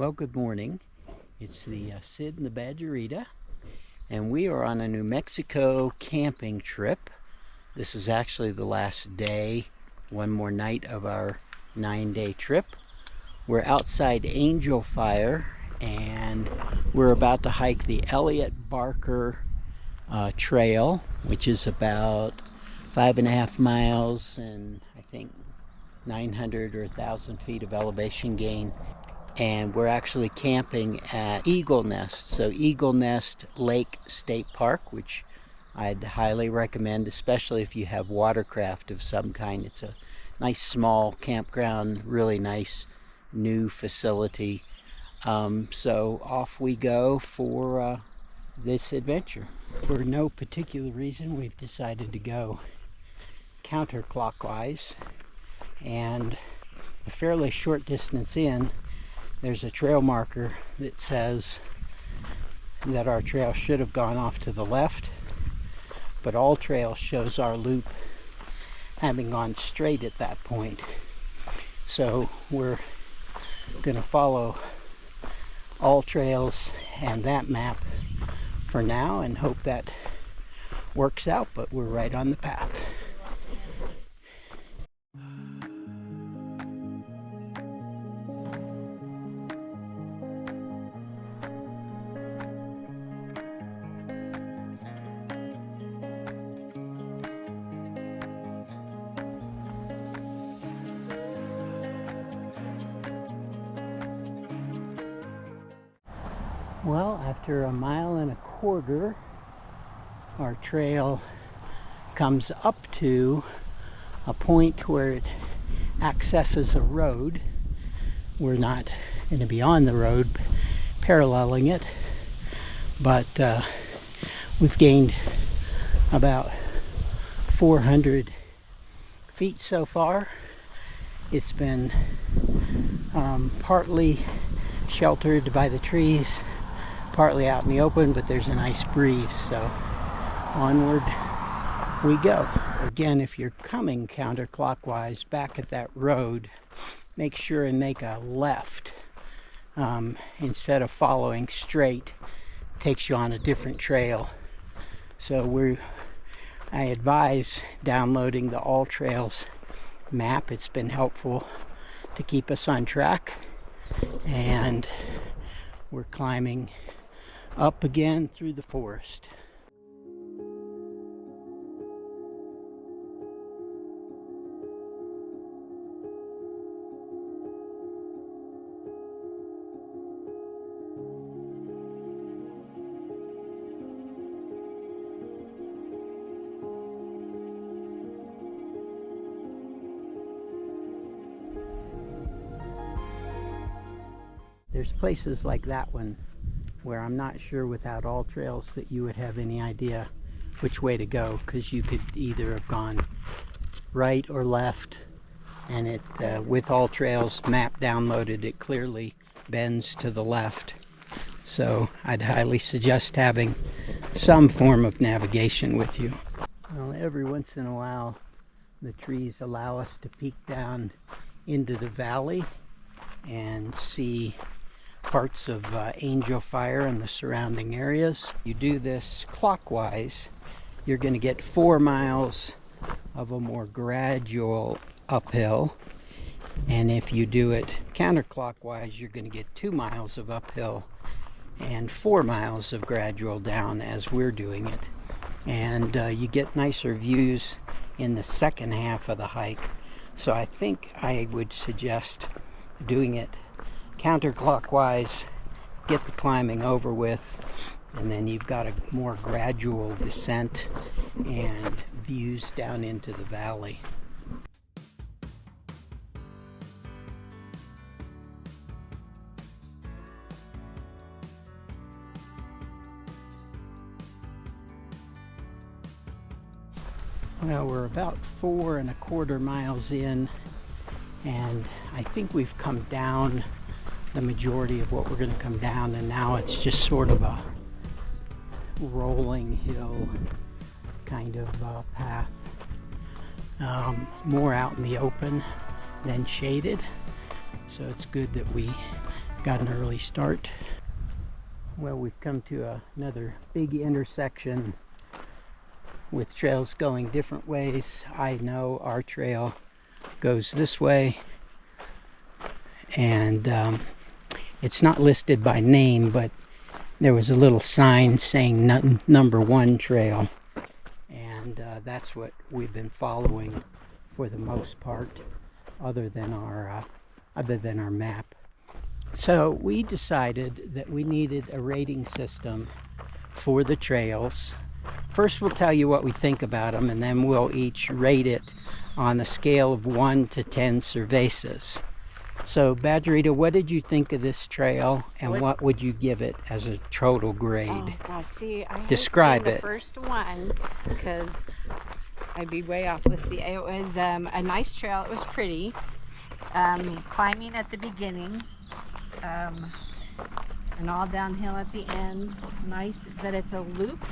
Well, good morning. It's the Sid and the Badgerita, and we are on a New Mexico camping trip. This is actually the last day, one more night of our 9-day trip. We're outside Angel Fire, and we're about to hike the Elliott Barker trail, which is about 5.5 miles and I think 900 or 1,000 feet of elevation gain. And we're actually camping at Eagle Nest. So Eagle Nest Lake State Park, which I'd highly recommend, especially if you have watercraft of some kind. It's a nice small campground, really nice new facility. So off we go for this adventure. For no particular reason, we've decided to go counterclockwise, and a fairly short distance in, there's a trail marker that says that our trail should have gone off to the left, but All Trails shows our loop having gone straight at that point. So we're going to follow All Trails and that map for now and hope that works out, but we're right on the path. Well, after 1.25 miles, our trail comes up to a point where it accesses a road. We're not going to be on the road paralleling it, but we've gained about 400 feet so far. It's been partly sheltered by the trees, partly out in the open, but there's a nice breeze, so onward we go. Again, if you're coming counterclockwise back at that road, make sure and make a left instead of following straight. It takes you on a different trail. So I advise downloading the All Trails map. It's been helpful to keep us on track, and we're climbing up again through the forest. There's places like that one where I'm not sure without All Trails that you would have any idea which way to go, because you could either have gone right or left, and it with All Trails map downloaded, it clearly bends to the left. So I'd highly suggest having some form of navigation with you. Well, every once in a while the trees allow us to peek down into the valley and see parts of Angel Fire and the surrounding areas. You do this clockwise, you're going to get 4 miles of a more gradual uphill, and if you do it counterclockwise, you're going to get 2 miles of uphill and 4 miles of gradual down as we're doing it. And you get nicer views in the second half of the hike. So I think I would suggest doing it counterclockwise, get the climbing over with, and then you've got a more gradual descent and views down into the valley. Well, we're about 4.25 miles in, and I think we've come down the majority of what we're going to come down, and now it's just sort of a rolling hill kind of path, more out in the open than shaded. So it's good that we got an early start. Well, we've come to another big intersection with trails going different ways. I know our trail goes this way, and it's not listed by name, but there was a little sign saying number 1 trail, and that's what we've been following for the most part, other than our map. So we decided that we needed a rating system for the trails. First, we'll tell you what we think about them, and then we'll each rate it on a scale of 1 to 10 cervezas. So, Badgerita, what did you think of this trail, and what would you give it as a total grade? Oh gosh, see, I describe hate it. The first one, because I'd be way off. Let's see, it was a nice trail. It was pretty. Climbing at the beginning, and all downhill at the end. Nice that it's a loop.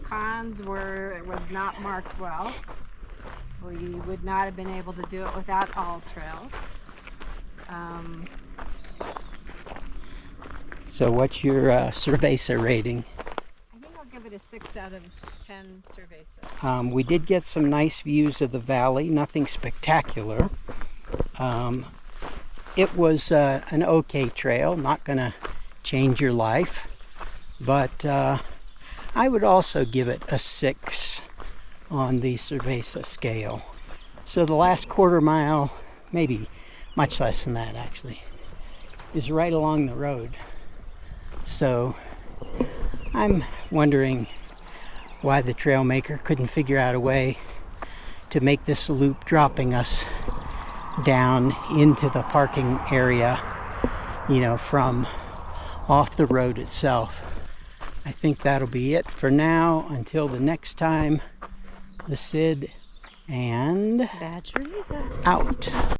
Cons were it was not marked well. We would not have been able to do it without all trails. So what's your cerveza rating? I think I'll give it a 6 out of 10 cervezas. We did get some nice views of the valley, nothing spectacular. It was an okay trail, not gonna change your life, but I would also give it a 6 on the cerveza scale. So the last quarter mile, maybe much less than that actually, is right along the road. So I'm wondering why the trail maker couldn't figure out a way to make this loop dropping us down into the parking area, you know, from off the road itself. I think that'll be it for now until the next time. The Sid and Badgerita out.